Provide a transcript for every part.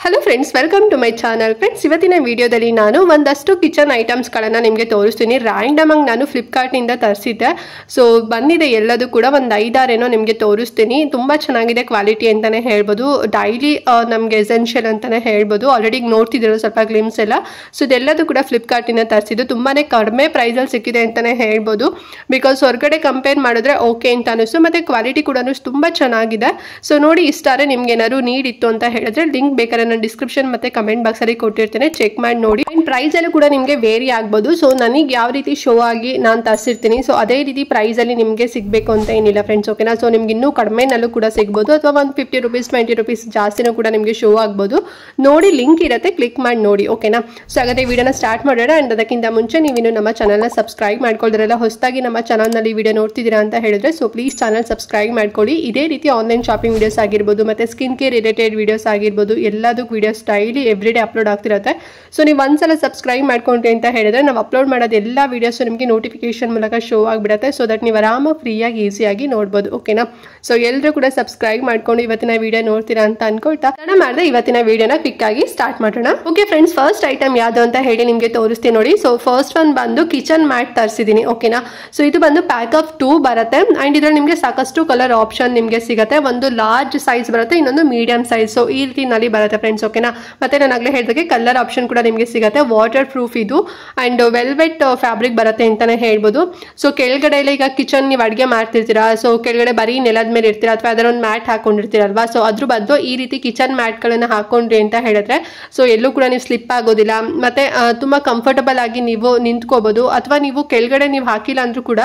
Hello friends, welcome to my channel. Friends, ಇವತ್ತಿನ ವಿಡಿಯೋದಲ್ಲಿ ನಾನು ಒಂದಷ್ಟು ಕಿಚನ್ ಐಟಮ್ಸ್ಗಳನ್ನು ನಿಮಗೆ ತೋರಿಸ್ತೀನಿ. ರ್ಯಾಂಡಮ್ ಆಗಿ ನಾನು ಫ್ಲಿಪ್ಕಾರ್ಟ್ನಿಂದ ತರಿಸಿದ್ದೆ. ಸೊ ಬಂದಿದೆ ಎಲ್ಲದೂ ಕೂಡ ಒಂದು 5-6 ನಿಮಗೆ ತೋರಿಸ್ತೀನಿ. ತುಂಬ ಚೆನ್ನಾಗಿದೆ ಕ್ವಾಲಿಟಿ ಅಂತಲೇ ಹೇಳ್ಬೋದು. ಡೈಲಿ ನಮಗೆ ಎಸೆನ್ಷಿಯಲ್ ಅಂತಲೇ ಹೇಳ್ಬೋದು. ಆಲ್ರೆಡಿ ನೋಡ್ತಿದ್ದೀರೋ ಸ್ವಲ್ಪ ಗ್ಲಿಮ್ಸ್ ಎಲ್ಲ. ಸೊ ಇದೆಲ್ಲದೂ ಕೂಡ ಫ್ಲಿಪ್ಕಾರ್ಟಿಂದ ತರಿಸಿದ್ದು. ತುಂಬಾ ಕಡಿಮೆ ಪ್ರೈಸಲ್ಲಿ ಸಿಕ್ಕಿದೆ ಅಂತಲೇ ಹೇಳ್ಬೋದು. ಬಿಕಾಸ್ ಹೊರಗಡೆ ಕಂಪೇರ್ ಮಾಡಿದ್ರೆ ಓಕೆ ಅಂತ ಅನಿಸ್ತು. ಮತ್ತು ಕ್ವಾಲಿಟಿ ಕೂಡ ತುಂಬ ಚೆನ್ನಾಗಿದೆ. ಸೊ ನೋಡಿ, ಇಷ್ಟಾರೆ ನಿಮ್ಗೆ ಏನಾದ್ರು ನೀಡ್ ಇತ್ತು ಅಂತ ಹೇಳಿದ್ರೆ ಲಿಂಕ್ ಬೇಕಾದ್ರೆ ನಾನು ಡಿಸ್ಕ್ರಿಪ್ಷನ್ ಮತ್ತೆ ಕಮೆಂಟ್ ಬಾಕ್ಸ್ ಅಲ್ಲಿ ಕೊಟ್ಟಿರ್ತೇನೆ, ಚೆಕ್ ಮಾಡಿ ನೋಡಿ. ಪ್ರೈಸ್ ಅಲ್ಲೂ ಕೂಡ ನಿಮಗೆ ವೇರಿ ಆಗ್ಬೋದು. ಸೊ ನನಗೆ ಯಾವ ರೀತಿ ಶೋ ಆಗಿ ನಾನು ತರಿಸಿರ್ತೀನಿ, ಸೊ ಅದೇ ರೀತಿ ಪ್ರೈಸ್ ಅಲ್ಲಿ ನಿಮಗೆ ಸಿಗಬೇಕು ಅಂತ ಏನಿಲ್ಲ ಫ್ರೆಂಡ್ಸ್, ಓಕೆನಾ. ಸೊ ನಿಮ್ಗೆ ಇನ್ನೂ ಕಡಿಮೆನಲ್ಲೂ ಕೂಡ ಸಿಗ್ಬೋದು, ಅಥವಾ ಒಂದು 50 ರೂಪೀಸ್ 20 ರೂಪೀಸ್ ಜಾಸ್ತಿನೂ ಕೂಡ ನಿಮಗೆ ಶೋ ಆಗ್ಬೋದು. ನೋಡಿ, ಲಿಂಕ್ ಇರುತ್ತೆ, ಕ್ಲಿಕ್ ಮಾಡಿ ನೋಡಿ, ಓಕೆನಾ. ಸೊ ಹಾಗಾದ್ರೆ ವಿಡಿಯೋನ ಸ್ಟಾರ್ಟ್ ಮಾಡೋಣ. ಅಂಡ್ ಅದಕ್ಕಿಂತ ಮುಂಚೆ ನೀವಿನ್ನು ನಮ್ಮ ಚಾನಲ್ನ ಸಬ್ಸ್ಕ್ರೈಬ್ ಮಾಡ್ಕೊಳ್ದಿರಲ್ಲ, ಹೊಸದಾಗಿ ನಮ್ಮ ಚಾನಲ್ನಲ್ಲಿ ವಿಡಿಯೋ ನೋಡ್ತಿದ್ದೀರಾ ಅಂತ ಹೇಳಿದ್ರೆ ಸೊ ಪ್ಲೀಸ್ ಚಾನಲ್ ಸಬ್ಸ್ಕ್ರೈಬ್ ಮಾಡ್ಕೊಳ್ಳಿ. ಇದೇ ರೀತಿ ಆನ್ಲೈನ್ ಶಾಪಿಂಗ್ ವಿಡಿಯೋಸ್ ಆಗಿರ್ಬೋದು, ಮತ್ತೆ ಸ್ಕಿನ್ ಕೇರ್ ರಿಲೇಟೆಡ್ ವಿಡಿಯೋಸ್ ಆಗಿರ್ಬೋದು, ಎಲ್ಲದಕ್ಕೂ ವಿಡಿಯೋಸ್ ಡೈಲಿ ಎವ್ರಿಡೇ ಅಪ್ಲೋಡ್ ಆಗ್ತಿರುತ್ತೆ. ಸೊ ನೀವು ಒಂದ್ಸಲ ಸಬ್ಸ್ಕ್ರೈಬ್ ಮಾಡ್ಕೊಂಡ್ರಿ ಅಂತ ಹೇಳಿದ್ರೆ ನಾವು ಅಪ್ಲೋಡ್ ಮಾಡೋದು ಎಲ್ಲ ವಿಡಿಯೋಸ್ ನಿಮಗೆ ನೋಟಿಫಿಕೇಶನ್ ಮೂಲಕ ಶೋ ಆಗಿಬಿಡುತ್ತೆ. ಸೊ ದಟ್ ನೀವು ಆರಾಮಾಗಿ ಫ್ರೀಯಾಗಿ ಈಸಿಯಾಗಿ ನೋಡ್ಬೋದು, ಓಕೆನಾ. ಸೊ ಎಲ್ಲರೂ ಕೂಡ ಸಬ್ಸ್ಕ್ರೈಬ್ ಮಾಡ್ಕೊಂಡು ಇವತ್ತಿನ ವಿಡಿಯೋ ನೋಡ್ತೀರಾ ಅಂತ ಅನ್ಕೊಳ್ತಾ ಮಾಡಿದ್ರೆ ಇವತ್ತಿನ ವಿಡಿಯೋನ ಕ್ವಿಕ್ ಆಗಿ ಸ್ಟಾರ್ಟ್ ಮಾಡೋಣ. ಓಕೆ ಫ್ರೆಂಡ್ಸ್, ಫಸ್ಟ್ ಐಟಮ್ ಯಾವುದು ಅಂತ ಹೇಳಿ ನಿಮಗೆ ತೋರಿಸ್ತೀನಿ ನೋಡಿ. ಸೊ ಫಸ್ಟ್ ಒನ್ ಬಂದು ಕಿಚನ್ ಮ್ಯಾಟ್ ತರಿಸಿದ್ದೀನಿ, ಓಕೆನಾ. ಸೊ ಇದು ಬಂದು ಪ್ಯಾಕ್ ಆಫ್ 2 ಬರುತ್ತೆ. ಅಂಡ್ ಇದ್ರಲ್ಲಿ ನಿಮಗೆ ಸಾಕಷ್ಟು ಕಲರ್ ಆಪ್ಷನ್ ನಿಮಗೆ ಸಿಗುತ್ತೆ. ಒಂದು ಲಾರ್ಜ್ ಸೈಜ್ ಬರುತ್ತೆ, ಇನ್ನೊಂದು ಮೀಡಿಯಂ ಸೈಜ್. ಸೊ ಈ ರೀತಿನಲ್ಲಿ ಬರುತ್ತೆ ಫ್ರೆಂಡ್ಸ್, ಓಕೆನಾ. ಮತ್ತೆ ನಾನು ಆಗಲೇ ಹೇಳಿದಾಗೆ ಕಲರ್ ಆಪ್ಷನ್ ಕೂಡ ನಿಮಗೆ ಸಿಗುತ್ತೆ. ವಾಟರ್ ಪ್ರೂಫ್ ಇದು. ಅಂಡ್ ವೆಲ್ವೆಟ್ ಫ್ಯಾಬ್ರಿಕ್ ಬರುತ್ತೆ ಅಂತಾನೆ ಹೇಳ್ಬೋದು. ಸೊ ಕೆಳಗಡೆ ಎಲ್ಲ ಈಗ ಕಿಚನ್ ನೀವು ಅಡುಗೆ ಮಾಡ್ತಿರ್ತೀರಾ, ಸೊ ಕೆಳಗಡೆ ಬರೀ ನೆಲದ ಮೇಲೆ ಇರ್ತೀರಾ ಅಥವಾ ಅದರ ಒಂದು ಮ್ಯಾಟ್ ಹಾಕೊಂಡಿರ್ತೀರಲ್ವಾ. ಸೊ ಅದ್ರ ಬದಲು ಈ ರೀತಿ ಕಿಚನ್ ಮ್ಯಾಟ್ಗಳನ್ನು ಹಾಕೊಂಡ್ರಿ ಅಂತ ಹೇಳಿದ್ರೆ ಸೊ ಎಲ್ಲೂ ಕೂಡ ನೀವು ಸ್ಲಿಪ್ ಆಗೋದಿಲ್ಲ. ಮತ್ತೆ ತುಂಬಾ ಕಂಫರ್ಟಬಲ್ ಆಗಿ ನೀವು ನಿಂತ್ಕೋಬಹುದು. ಅಥವಾ ನೀವು ಕೆಳಗಡೆ ನೀವು ಹಾಕಿಲ್ಲ ಅಂದ್ರೂ ಕೂಡ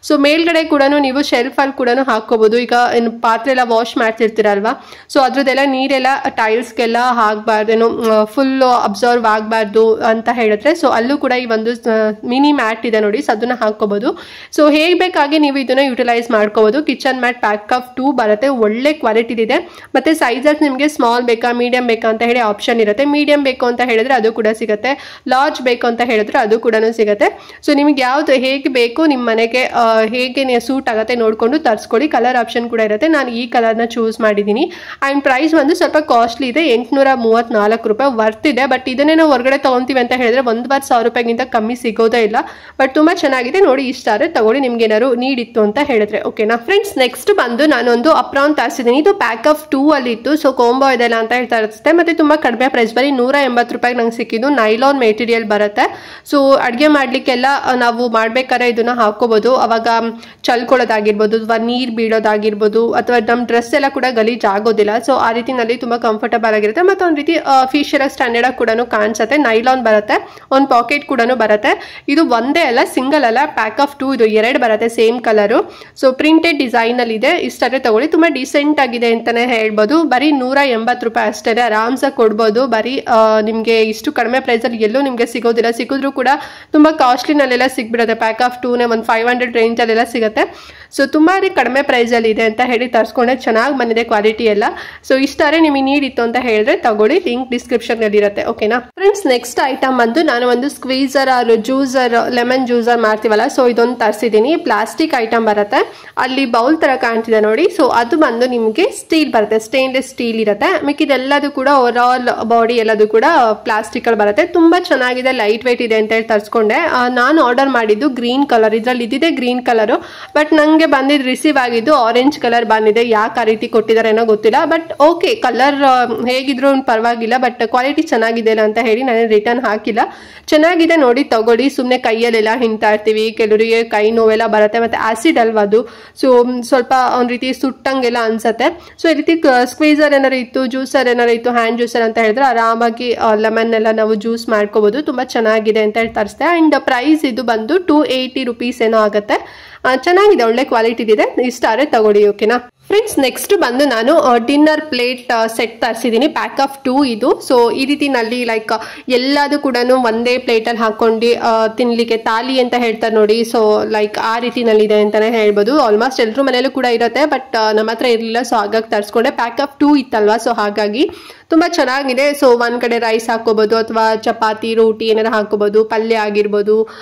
ಸೊ ಮೇಲ್ಗಡೆ ಕೂಡ ನೀವು ಶೆಲ್ಫ್ ಅಲ್ಲಿ ಕೂಡ ಹಾಕೋಬಹುದು. ಈಗ ಪಾತ್ರೆ ಎಲ್ಲ ವಾಶ್ ಮಾಡ್ತಿರ್ತೀರಲ್ವಾ, ಸೊ ಅದ್ರದ್ದೆಲ್ಲ ನೀರೆಲ್ಲ ಟೈಲ್ಸ್ಗೆಲ್ಲ ಹಾಕ್ಬಾರ್ದೇನು, ಫುಲ್ ಅಬ್ಸರ್ವ್ ಆಗಬಾರ್ದು ಅಂತ ಹೇಳಿದ್ರೆ ಸೊ ಅಲ್ಲೂ ಕೂಡ ಈ ಒಂದು ಮಿನಿ ಮ್ಯಾಟ್ ಇದೆ ನೋಡಿ, ಸೊ ಅದನ್ನ ಹಾಕೋಬಹುದು. ಸೊ ಹೇಗೆ ಬೇಕಾಗಿ ನೀವು ಇದನ್ನ ಯುಟಿಲೈಸ್ ಮಾಡ್ಕೋಬಹುದು. ಕಿಚನ್ ಮ್ಯಾಟ್ ಪ್ಯಾಕ್ ಆಫ್ 2 ಬರುತ್ತೆ, ಒಳ್ಳೆ ಕ್ವಾಲಿಟಿ ಇದೆ. ಮತ್ತೆ ಸೈಜಸ್ ನಿಮಗೆ ಸ್ಮಾಲ್ ಬೇಕಾ ಮೀಡಿಯಂ ಬೇಕಾ ಅಂತ ಹೇಳಿ ಆಪ್ಷನ್ ಇರುತ್ತೆ. ಮೀಡಿಯಂ ಬೇಕು ಅಂತ ಹೇಳಿದ್ರೆ ಅದು ಕೂಡ ಸಿಗುತ್ತೆ, ಲಾರ್ಜ್ ಬೇಕು ಅಂತ ಹೇಳಿದ್ರೆ ಅದು ಕೂಡ ಸಿಗುತ್ತೆ. ಸೊ ನಿಮ್ಗೆ ಯಾವ್ದು ಹೇಗೆ ಬೇಕು ನಿಮ್ಮ ಮನೆಗೆ ಹೇಗೆ ಸೂಟ್ ಆಗುತ್ತೆ ನೋಡ್ಕೊಂಡು ತರಿಸ್ಕೊಳ್ಳಿ. ಕಲರ್ ಆಪ್ಷನ್ ಕೂಡ ಇರುತ್ತೆ. ನಾನು ಈ ಕಲರ್ನ ಚೂಸ್ ಮಾಡಿದ್ದೀನಿ. ಅಂಡ್ ಪ್ರೈಸ್ ಒಂದು ಸ್ವಲ್ಪ ಕಾಸ್ಟ್ಲಿ ಇದೆ, 834 ರೂಪಾಯಿ ವರ್ತ್ ಇದೆ. ಬಟ್ ಇದನ್ನೇ ನಾವು ಹೊರಗಡೆ ತಗೊಂತೀವಿ ಅಂತ ಹೇಳಿದ್ರೆ 1,500 ರೂಪಾಯಿಗಿಂತ ಕಮ್ಮಿ ಸಿಗೋದೇ ಇಲ್ಲ. ಬಟ್ ತುಂಬಾ ಚೆನ್ನಾಗಿದೆ ನೋಡಿ, ಇಷ್ಟ ಆದ್ರೆ ತಗೊಳ್ಳಿ ನಿಮ್ಗೆ ಏನಾದ್ರು ನೀಡ್ ಇತ್ತು ಅಂತ ಹೇಳಿದ್ರೆ, ಓಕೆನಾ. ಫ್ರೆಂಡ್ಸ್, ನೆಕ್ಸ್ಟ್ ಬಂದು ನಾನೊಂದು ಅಪ್ರಾನ್ ತರಿಸಿದ್ದೀನಿ. ಇದು ಪ್ಯಾಕ್ ಆಫ್ 2 ಅಲ್ಲಿ ಇತ್ತು. ಸೊ ಕಾಂಬೋ ಇದೆಲ್ಲ ಅಂತ ಹೇಳ್ತಾ ಇರುತ್ತೆ. ಮತ್ತೆ ತುಂಬಾ ಕಡಿಮೆ ಪ್ರೈಸ್, ಬರೀ 180 ರೂಪಾಯಿಗೆ ನಂಗೆ ಸಿಕ್ಕಿದ್ದು. ನೈಲಾನ್ ಮೆಟೀರಿಯಲ್ ಬರುತ್ತೆ. ಸೊ ಅಡುಗೆ ಮಾಡ್ಲಿಕ್ಕೆಲ್ಲ ನಾವು ಮಾಡ್ಬೇಕಾದ್ರೆ ಇದನ್ನ ಹಾಕೋಬಹುದು. ಅವಾಗ ಚಲ್ಕೊಳ್ಳೋದಾಗಿರ್ಬೋದು ಅಥವಾ ನೀರ್ ಬೀಳೋದಾಗಿರ್ಬೋದು ಅಥವಾ ನಮ್ಮ ಡ್ರೆಸ್ ಎಲ್ಲ ಕೂಡ ಗಲೀಜ್ ಆಗೋದಿಲ್ಲ. ಸೊ ಆ ರೀತಿನಲ್ಲಿ ತುಂಬಾ ಕಂಫರ್ಟಬಲ್ ಆಗಿರುತ್ತೆ. ಮತ್ತೆ ಒಂದು ರೀತಿ ಫಿಶರ್ ಸ್ಟ್ಯಾಂಡರ್ಡ್ ಆಗಿ ಕೂಡ ಕಾಣಿಸುತ್ತೆ. ನೈಲಾನ್ ಬರುತ್ತೆ, ಒಂದು ಪಾಕೆಟ್ ಕೂಡ ಬರುತ್ತೆ. ಇದು ಒಂದೇ ಅಲ್ಲ, ಸಿಂಗಲ್ ಅಲ್ಲ, ಪ್ಯಾಕ್ ಆಫ್ 2 ಇದು 2 ಬರುತ್ತೆ, same colour. So printed design ಅಲ್ಲಿ ಇದೆ. ಇಷ್ಟಾದ್ರೆ ತಗೊಳ್ಳಿ, ತುಂಬಾ ಡಿಸೆಂಟ್ ಆಗಿದೆ ಅಂತಾನೆ ಹೇಳ್ಬೋದು. ಬರೀ 180 ರೂಪಾಯಿ ಅಷ್ಟೇ, ಆರಾಮ್ಸಾಗಿ ಕೊಡ್ಬೋದು. ಬರೀ ನಿಮ್ಗೆ ಇಷ್ಟು ಕಡಿಮೆ ಪ್ರೈಸ್ ಅಲ್ಲಿ ಎಲ್ಲೂ ನಿಮ್ಗೆ ಸಿಗೋದಿಲ್ಲ. ಸಿಕ್ಕಿದ್ರು ಕೂಡ ತುಂಬಾ ಕಾಸ್ಟ್ಲಿನಲ್ಲೆಲ್ಲ ಸಿಗ್ಬಿಡುತ್ತೆ. ಪ್ಯಾಕ್ ಆಫ್ 2ನೇ ಒಂದು 500 ರೇಂಜ್ ಅಲ್ಲೆಲ್ಲ ಸಿಗುತ್ತೆ. ಸೊ ತುಂಬಾ ಕಡಿಮೆ ಪ್ರೈಸ್ ಅಲ್ಲಿ ಇದೆ ಅಂತ ಹೇಳಿ ತರಿಸ್ಕೊಂಡೆ, ಚೆನ್ನಾಗಿ ಬಂದಿದೆ ಕ್ವಾಲಿಟಿ ಎಲ್ಲ. ಸೊ ಇಷ್ಟಾರೆ ನಿಮಗೆ ನೀಡ್ ಇತ್ತು ಅಂತ ಹೇಳಿದ್ರೆ ತಗೊಳ್ಳಿ, ಲಿಂಕ್ ಡಿಸ್ಕ್ರಿಪ್ಷನ್ ಅಲ್ಲಿ ಇರುತ್ತೆ, ಓಕೆನಾ. ಫ್ರೆಂಡ್ಸ್, ನೆಕ್ಸ್ಟ್ ಐಟಮ್ ಬಂದು ನಾನು ಒಂದು ಸ್ಕ್ವೀಸರ್ ಜ್ಯೂಸರ್, ಲೆಮನ್ ಜ್ಯೂಸರ್ ಮಾಡ್ತೀವಲ್ಲ, ಸೊ ಇದೊಂದು ತರಿಸಿದ್ದೀನಿ. ಪ್ಲಾಸ್ಟಿಕ್ ಐಟಮ್ ಬರುತ್ತೆ, ಅಲ್ಲಿ ಬೌಲ್ ತರ ಕಾಣ್ತಿದೆ ನೋಡಿ. ಸೊ ಅದು ಬಂದು ನಿಮಗೆ ಸ್ಟೀಲ್ ಬರುತ್ತೆ, ಸ್ಟೇನ್ಲೆಸ್ ಸ್ಟೀಲ್ ಇರುತ್ತೆ. ಮಿಕ್ಕಿದೆಲ್ಲದು ಕೂಡ ಓವರ್ ಆಲ್ ಬಾಡಿ ಎಲ್ಲದು ಕೂಡ ಪ್ಲಾಸ್ಟಿಕ್ ಅಲ್ಲಿ ಬರುತ್ತೆ. ತುಂಬಾ ಚೆನ್ನಾಗಿದೆ, ಲೈಟ್ ವೇಟ್ ಇದೆ ಅಂತ ಹೇಳಿ ತರಿಸ್ಕೊಂಡೆ. ನಾನು ಆರ್ಡರ್ ಮಾಡಿದ್ದು ಗ್ರೀನ್ ಕಲರ್, ಇದ್ರಲ್ಲಿ ಇದ್ದಿದೆ ಗ್ರೀನ್ ಕಲರ್. ಬಟ್ ನಂಗೆ ಬಂದಿದ್ದು ರಿಸೀವ್ ಆಗಿದ್ದು ಆರೆಂಜ್ ಕಲರ್ ಬಂದಿದೆ. ಯಾಕೆ ಆ ರೀತಿ ಕೊಟ್ಟಿದ್ದಾರೆ ಏನೋ ಗೊತ್ತಿಲ್ಲ. ಬಟ್ ಓಕೆ, ಕಲರ್ ಹೇಗಿದ್ರು ಪರವಾಗಿಲ್ಲ, ಬಟ್ ಕ್ವಾಲಿಟಿ ಚೆನ್ನಾಗಿದೆ ಅಂತ ಹೇಳಿ ನಾನು ರಿಟರ್ನ್ ಹಾಕಿಲ್ಲ. ಚೆನ್ನಾಗಿದೆ ನೋಡಿ, ತಗೊಳ್ಳಿ. ಸುಮ್ಮನೆ ಕೈಯಲ್ಲೆಲ್ಲ ಹಿಂಡ್ತಾ ಇರ್ತೀವಿ, ಕೆಲವರಿಗೆ ಕೈ ನೋವೆಲ್ಲ ಬರುತ್ತೆ, ಮತ್ತೆ ಆಸಿಡ್ ಅಲ್ವಾ ಅದು. ಸೊ ಸ್ವಲ್ಪ ಒಂದು ರೀತಿ ಸುಟ್ಟಂಗೆಲ್ಲ ಅನ್ಸುತ್ತೆ. ಸೊ ಈ ರೀತಿ ಸ್ಕ್ವೀಸರ್ ಏನಾರು ಇತ್ತು, ಜ್ಯೂಸರ್ ಏನಾರು ಇತ್ತು, ಹ್ಯಾಂಡ್ ಜ್ಯೂಸರ್ ಅಂತ ಹೇಳಿದ್ರೆ ಆರಾಮಾಗಿ ಲೆಮನ್ ಎಲ್ಲ ನಾವು ಜ್ಯೂಸ್ ಮಾಡ್ಕೋಬಹುದು. ತುಂಬಾ ಚೆನ್ನಾಗಿದೆ ಅಂತ ಹೇಳಿ ತರಿಸ್ದೆ. ಅಂಡ್ ಪ್ರೈಸ್ ಇದು ಬಂದು 280 ರೂಪೀಸ್ ಏನೋ ಆಗುತ್ತೆ. ಚೆನ್ನಾಗಿದೆ, ಒಳ್ಳೆ ಕ್ವಾಲಿಟಿ ಇದೆ. ಇಷ್ಟ ಆದ್ರೆ ತಗೊಳ್ಳಿ, ಓಕೆನಾ. ಫ್ರೆಂಡ್ಸ್, ನೆಕ್ಸ್ಟ್ ಬಂದು ನಾನು ಡಿನ್ನರ್ ಪ್ಲೇಟ್ ಸೆಟ್ ತರಿಸಿದ್ದೀನಿ, ಪ್ಯಾಕ್ ಆಫ್ 2 ಇದು. ಸೊ ಈ ರೀತಿನಲ್ಲಿ ಲೈಕ್ ಎಲ್ಲದೂ ಕೂಡ ಒಂದೇ ಪ್ಲೇಟಲ್ಲಿ ಹಾಕೊಂಡು ತಿನ್ಲಿಕ್ಕೆ ತಾಲಿ ಅಂತ ಹೇಳ್ತಾರೆ ನೋಡಿ. ಸೊ ಲೈಕ್ ಆ ರೀತಿನಲ್ಲಿ ಇದೆ ಅಂತಾನೆ ಹೇಳ್ಬೋದು. ಆಲ್ಮೋಸ್ಟ್ ಎಲ್ಲರೂ ಮನೇಲೂ ಕೂಡ ಇರುತ್ತೆ, ಬಟ್ ನಮ್ಮ ಹತ್ರ ಇರಲಿಲ್ಲ, ಸೊ ಹಾಗಾಗಿ ತರಿಸ್ಕೊಂಡೆ. ಪ್ಯಾಕ್ ಆಫ್ 2 ಇತ್ತಲ್ವಾ, ಸೊ ಹಾಗಾಗಿ ತುಂಬಾ ಚೆನ್ನಾಗಿದೆ. ಸೊ ಒಂದ್ ಕಡೆ ರೈಸ್ ಹಾಕೋಬಹುದು ಅಥವಾ ಚಪಾತಿ ರೋಟಿ ಏನಾರ ಹಾಕೋಬಹುದು, ಪಲ್ಯ ಆಗಿರ್ಬೋದು,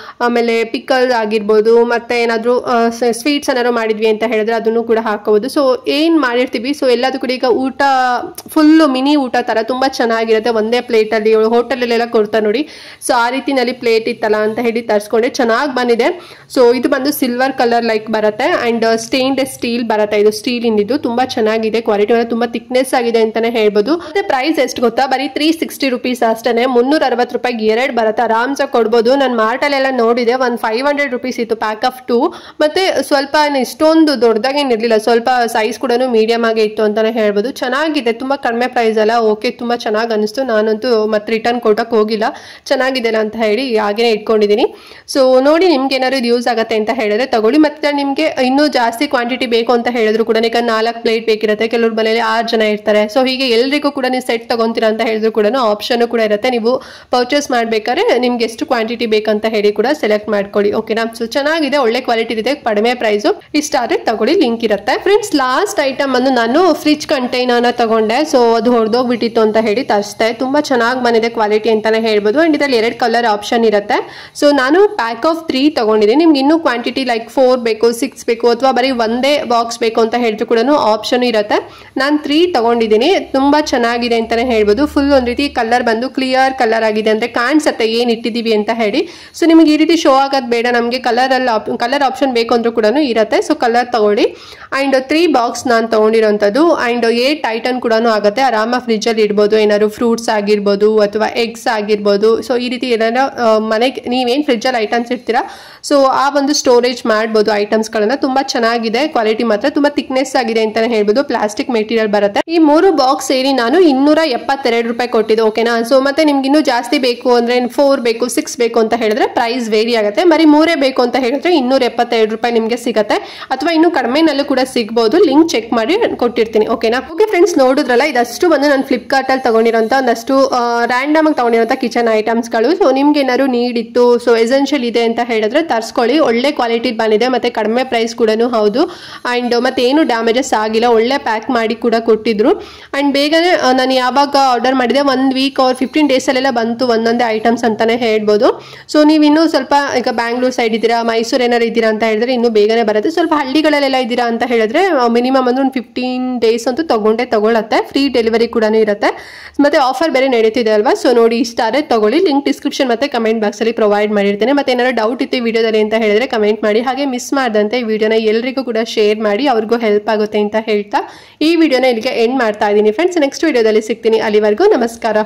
ಆಮೇಲೆ ಪಿಕಲ್ ಆಗಿರ್ಬೋದು, ಮತ್ತೆ ಏನಾದ್ರು ಸ್ವೀಟ್ಸ್ ಏನಾದ್ರು ಮಾಡಿದ್ವಿ ಅಂತ ಹೇಳಿದ್ರೆ ಅದನ್ನು ಕೂಡ ಹಾಕೋಬಹುದು. ಸೊ ಏನು ಮಾಡಿರ್ತೀವಿ ಸೊ ಎಲ್ಲದೂ ಕೂಡ ಈಗ ಊಟ ಫುಲ್ಲು ಮಿನಿ ಊಟ ಥರ ತುಂಬ ಚೆನ್ನಾಗಿರುತ್ತೆ. ಒಂದೇ ಪ್ಲೇಟಲ್ಲಿ ಹೋಟೆಲಲ್ಲೆಲ್ಲ ಕೊಡ್ತಾರೆ ನೋಡಿ, ಸೊ ಆ ರೀತಿನಲ್ಲಿ ಪ್ಲೇಟ್ ಇತ್ತಲ್ಲ ಅಂತ ಹೇಳಿ ತರಿಸ್ಕೊಂಡೆ. ಚೆನ್ನಾಗಿ ಬಂದಿದೆ. ಸೊ ಇದು ಬಂದು ಸಿಲ್ವರ್ ಕಲರ್ ಲೈಕ್ ಬರುತ್ತೆ ಆ್ಯಂಡ್ ಸ್ಟೇನ್ಲೆಸ್ ಸ್ಟೀಲ್ ಬರುತ್ತೆ. ಇದು ಸ್ಟೀಲ್ ಇಂದಿದ್ದು ತುಂಬ ಚೆನ್ನಾಗಿದೆ, ಕ್ವಾಲಿಟಿ ಮೇಲೆ ತುಂಬ ಥಿಕ್ನೆಸ್ ಆಗಿದೆ ಅಂತಲೇ ಹೇಳ್ಬೋದು. ಮತ್ತೆ ಪ್ರೈಸ್ ಎಷ್ಟು ಗೊತ್ತಾ, ಬರೀ 360 rupees ಅಷ್ಟೇ. 360 ರೂಪಾಯಿಗೆ 2 ಬರುತ್ತೆ, ಆರಾಮ್ಸಾಗಿ ಕೊಡ್ಬೋದು. ನಾನು ಮಾರ್ಟಲ್ಲೆಲ್ಲ ನೋಡಿದೆ, ಒಂದು 500 rupees ಇತ್ತು ಪ್ಯಾಕ್ ಆಫ್ 2. ಮತ್ತೆ ಸ್ವಲ್ಪ ಇಷ್ಟೊಂದು ದೊಡ್ಡದಾಗೇನಿರಲಿಲ್ಲ, ಸ್ವಲ್ಪ ಸೈಜ್ ಕೂಡ ಮೀಡಿಯಮ್ ಆಗೇ ಇತ್ತು ಅಂತಲೇ ಹೇಳ್ಬೋದು. ಚೆನ್ನಾಗಿದೆ, ತುಂಬ ಕಡಿಮೆ ಪ್ರೈಸ್ ಅಲ್ಲ. ಓಕೆ, ತುಂಬ ಚೆನ್ನಾಗಿ ಅನಿಸ್ತು. ನಾನಂತೂ ಮತ್ತೆ ರಿಟರ್ನ್ ಕೊಟ್ಟಕ್ಕೆ ಹೋಗಿಲ್ಲ, ಚೆನ್ನಾಗಿದೆ ಅಂತ ಹೇಳಿ ಹಾಗೇನೆ ಇಟ್ಕೊಂಡಿದ್ದೀನಿ. ಸೊ ನೋಡಿ, ನಿಮ್ಗೆ ಏನಾದ್ರು ಇದು ಯೂಸ್ ಆಗುತ್ತೆ ಅಂತ ಹೇಳಿದ್ರೆ ತಗೊಳ್ಳಿ. ಮತ್ತೆ ನಿಮಗೆ ಇನ್ನೂ ಜಾಸ್ತಿ ಕ್ವಾಂಟಿಟಿ ಬೇಕು ಅಂತ ಹೇಳಿದ್ರು ಕೂಡ, ಈಗ 4 ಪ್ಲೇಟ್ ಬೇಕಿರುತ್ತೆ, ಕೆಲವ್ರ ಮನೇಲಿ 6 ಜನ ಇರ್ತಾರೆ. ಸೊ ಹೀಗೆ ಎಲ್ರಿಗೂ ಕೂಡ ನೀವು ಸೆಟ್ ತಗೊಂತೀರಾ ಅಂತ ಹೇಳಿದ್ರು ಕೂಡ ಆಪ್ಷನ್ ಕೂಡ ಇರುತ್ತೆ. ನೀವು ಪರ್ಚೇಸ್ ಮಾಡ್ಬೇಕಾದ್ರೆ ನಿಮ್ಗೆ ಎಷ್ಟು ಕ್ವಾಂಟಿಟಿ ಬೇಕಂತ ಹೇಳಿ ಕೂಡ ಸೆಲೆಕ್ಟ್ ಮಾಡ್ಕೊಳ್ಳಿ. ಓಕೆನಾ. ಸೊ ಚೆನ್ನಾಗಿದೆ, ಒಳ್ಳೆ ಕ್ವಾಲಿಟಿ ಇದೆ, ಕಡಿಮೆ ಪ್ರೈಸು. ಇಷ್ಟ ಆದ್ರೆ ತಗೊಳ್ಳಿ, ಲಿಂಕ್ ಇರುತ್ತೆ. ಫ್ರೆಂಡ್ಸ್, ಲಾಸ್ಟ್ ಐಟಮ್ ಅನ್ನು ನಾನು ಫ್ರಿಜ್ ಕಂಟೈನರ್ನ ತಗೊಂಡೆ. ಸೊ ಅದು ಹೊಡೆದೋಗ್ಬಿಟ್ಟಿತ್ತು ಅಂತ ಹೇಳಿ ತರಿಸ್ದೆ. ತುಂಬಾ ಚೆನ್ನಾಗಿ ಬಂದಿದೆ ಕ್ವಾಲಿಟಿ ಅಂತಾನೆ ಹೇಳ್ಬೋದು. ಅಂಡ್ ಇದರಲ್ಲಿ 2 ಕಲರ್ ಆಪ್ಷನ್ ಇರುತ್ತೆ. ಸೊ ನಾನು ಪ್ಯಾಕ್ ಆಫ್ 3 ತಗೊಂಡಿದ್ದೀನಿ. ನಿಮ್ಗೆ ಇನ್ನೂ ಕ್ವಾಂಟಿಟಿ ಲೈಕ್ 4 ಬೇಕು, 6 ಬೇಕು, ಅಥವಾ ಬರೀ ಒಂದೇ ಬಾಕ್ಸ್ ಬೇಕು ಅಂತ ಹೇಳಿದ್ರು ಕೂಡ ಆಪ್ಷನ್ ಇರುತ್ತೆ. ನಾನು 3 ತಗೊಂಡಿದ್ದೀನಿ. ತುಂಬಾ ಚೆನ್ನಾಗಿದೆ ಅಂತಾನೆ ಹೇಳ್ಬೋದು. ಫುಲ್ ಒಂದ್ ರೀತಿ ಕಲರ್ ಬಂದು ಕ್ಲಿಯರ್ ಕಲರ್ ಆಗಿದೆ, ಅಂದ್ರೆ ಕಾಣಿಸುತ್ತೆ ಏನ್ ಇಟ್ಟಿದೀವಿ ಅಂತ ಹೇಳಿ. ಸೊ ನಿಮಗೆ ಈ ರೀತಿ ಶೋ ಆಗೋದು ಬೇಡ, ನಮಗೆ ಕಲರ್ ಆಪ್ಷನ್ ಬೇಕು ಅಂದ್ರೂ ಕೂಡ ಇರುತ್ತೆ. ಸೊ ಕಲರ್ ತಗೊಳ್ಳಿ. ಅಂಡ್ 3 ಬಾಕ್ಸ್ ನಾನು ತಗೊಂಡಿರೋಂಥದ್ದು. ಅಂಡ್ 8 ಐಟಮ್ ಕೂಡ ಆಗುತ್ತೆ, ಆರಾಮ ಫ್ರಿಜ್ ಅಲ್ಲಿ ಇಡ್ಬೋದು. ಏನಾದ್ರು ಫ್ರೂಟ್ಸ್ ಆಗಿರ್ಬೋದು ಅಥವಾ ಎಗ್ಸ್ ಆಗಿರ್ಬೋದು. ಸೊ ಈ ರೀತಿ ಏನಾರ ಮನೆಗೆ ನೀವೇನು ಫ್ರಿಜ್ ಅಲ್ಲಿ ಐಟಮ್ಸ್ ಇಡ್ತೀರಾ, ಸೊ ಆ ಒಂದು ಸ್ಟೋರೇಜ್ ಮಾಡ್ಬೋದು ಐಟಮ್ಸ್ಗಳನ್ನ. ತುಂಬಾ ಚೆನ್ನಾಗಿದೆ, ಕ್ವಾಲಿಟಿ ಮಾತ್ರ ತುಂಬಾ ಥಿಕ್ನೆಸ್ ಆಗಿದೆ ಅಂತಾನೆ ಹೇಳ್ಬೋದು. ಪ್ಲಾಸ್ಟಿಕ್ ಮೆಟೀರಿಯಲ್ ಬರುತ್ತೆ. ಈ 3 ಬಾಕ್ಸ್ ಸೇರಿ ನಾನು 272 ರೂಪಾಯಿ ಕೊಟ್ಟಿದ್ದೆ. ಓಕೆನಾ. ಸೊ ಮತ್ತೆ ನಿಮ್ಗೆ ಇನ್ನೂ ಜಾಸ್ತಿ ಬೇಕು ಅಂದ್ರೆ 4 ಬೇಕು, 6 ಬೇಕು ಅಂತ ಹೇಳಿದ್ರೆ ಪ್ರೈಸ್ ವೇರಿ ಆಗುತ್ತೆ. ಬರೀ 3 ಬೇಕು ಅಂತ ಹೇಳಿದ್ರೆ 272 ರೂಪಾಯಿ ನಿಮಗೆ ಸಿಗುತ್ತೆ, ಅಥವಾ ಇನ್ನೂ ಕಡಿಮೆನಲ್ಲೂ ಕೂಡ ಸಿಗ್ಬೋದು. ಲಿಂಕ್ ಚೆಕ್ ಮಾಡಿ ಕೊಟ್ಟಿರ್ತೀನಿ. ಓಕೆನಾ. ಓಕೆ ಫ್ರೆಂಡ್ಸ್, ನೋಡಿದ್ರಲ್ಲ, ಇದಷ್ಟು ಬಂದು ನಾನು ಫ್ಲಿಪ್ಕಾರ್ಟ್ ಅಲ್ಲಿ ತಗೊಂಡಿರೋಂಥ ಒಂದಷ್ಟು ರ್ಯಾಂಡಮ್ ಆಗಿ ತಗೊಂಡಿರೋಂಥ ಕಿಚನ್ ಐಟಮ್ಸ್ಗಳು. ಸೊ ನಿಮ್ಗೆ ಏನಾದ್ರು ನೀಡ್ ಇತ್ತು, ಸೊ ಎಸೆನ್ಷಿಯಲ್ ಇದೆ ಅಂತ ಹೇಳಿದ್ರೆ ತರಿಸ್ಕೊಳ್ಳಿ. ಒಳ್ಳೆ ಕ್ವಾಲಿಟಿ ಬಂದಿದೆ, ಮತ್ತೆ ಕಡಿಮೆ ಪ್ರೈಸ್ ಕೂಡ ಹೌದು. ಅಂಡ್ ಮತ್ತೆ ಏನು ಡ್ಯಾಮೇಜಸ್ ಆಗಿಲ್ಲ, ಒಳ್ಳೆ ಪ್ಯಾಕ್ ಮಾಡಿ ಕೂಡ ಕೊಟ್ಟಿದ್ರು. ಅಂಡ್ ಬೇಗನೆ ನಾನು ಯಾವಾಗ ಆರ್ಡರ್ ಮಾಡಿದೆ 1 ವೀಕ್ ಆರ್ 15 days ಅಲ್ಲೆಲ್ಲ ಬಂತು ಒಂದೊಂದೇ ಐಟಮ್ಸ್ ಅಂತಾನೆ ಹೇಳ್ಬೋದು. ಸೊ ನೀವು ಇನ್ನೂ ಸ್ವಲ್ಪ ಈಗ ಬ್ಯಾಂಗ್ಳೂರ್ ಸೈಡ್ ಇದ್ದೀರಾ, ಮೈಸೂರು ಏನಾರು ಇದ್ದೀರಾ ಅಂತ ಹೇಳಿದ್ರೆ ಇನ್ನೂ ಬೇಗನೆ ಬರುತ್ತೆ. ಸ್ವಲ್ಪ ಹಳ್ಳಿಗಳಲ್ಲೆಲ್ಲ ಇದ್ದೀರಾ ಅಂತ ಹೇಳಿದ್ರೆ ಮಿನಿಮಮ್ ಅಂದ್ರೆ ಒಂದು 15 days ಅಂತೂ ತಗೊಳತ್ತೆ. ಫ್ರೀ ಡೆಲಿವರಿ ಕೂಡ ಇರುತ್ತೆ. ಮತ್ತೆ ಆಫರ್ ಬೇರೆ ನಡೀತಿದೆ ಅಲ್ವಾ. ಸೊ ನೋಡಿ, ಇಷ್ಟ ಆದರೆ ತಗೊಳ್ಳಿ. ಲಿಂಕ್ ಡಿಸ್ಕ್ರಿಪ್ಷನ್ ಮತ್ತೆ ಕಮೆಂಟ್ ಬಾಕ್ಸ್ ಅಲ್ಲಿ ಪ್ರೊವೈಡ್ ಮಾಡಿರ್ತೇನೆ. ಮತ್ತೆ ಏನಾದ್ರು ಡೌಟ್ ಇತ್ತು ಈ ವಿಡಿಯೋದಲ್ಲಿ ಅಂತ ಹೇಳಿದ್ರೆ ಕಮೆಂಟ್ ಮಾಡಿ. ಹಾಗೆ ಮಿಸ್ ಮಾಡದಂತೆ ಈ ವಿಡಿಯೋನ ಎಲ್ರಿಗೂ ಕೂಡ ಶೇರ್ ಮಾಡಿ, ಅವ್ರಿಗೂ ಹೆಲ್ಪ್ ಆಗುತ್ತೆ ಅಂತ ಹೇಳ್ತಾ ಈ ವಿಡಿಯೋನ ಇಲ್ಲಿಗೆ ಎಂಡ್ ಮಾಡ್ತಾ ಇದ್ದೀನಿ ಫ್ರೆಂಡ್ಸ್. ನೆಕ್ಸ್ಟ್ ವಿಡಿಯೋದಲ್ಲಿ ಸಿಗ್ತೀನಿ. ಅಲ್ಲಿವರೆಗೂ ನಮಸ್ಕಾರ.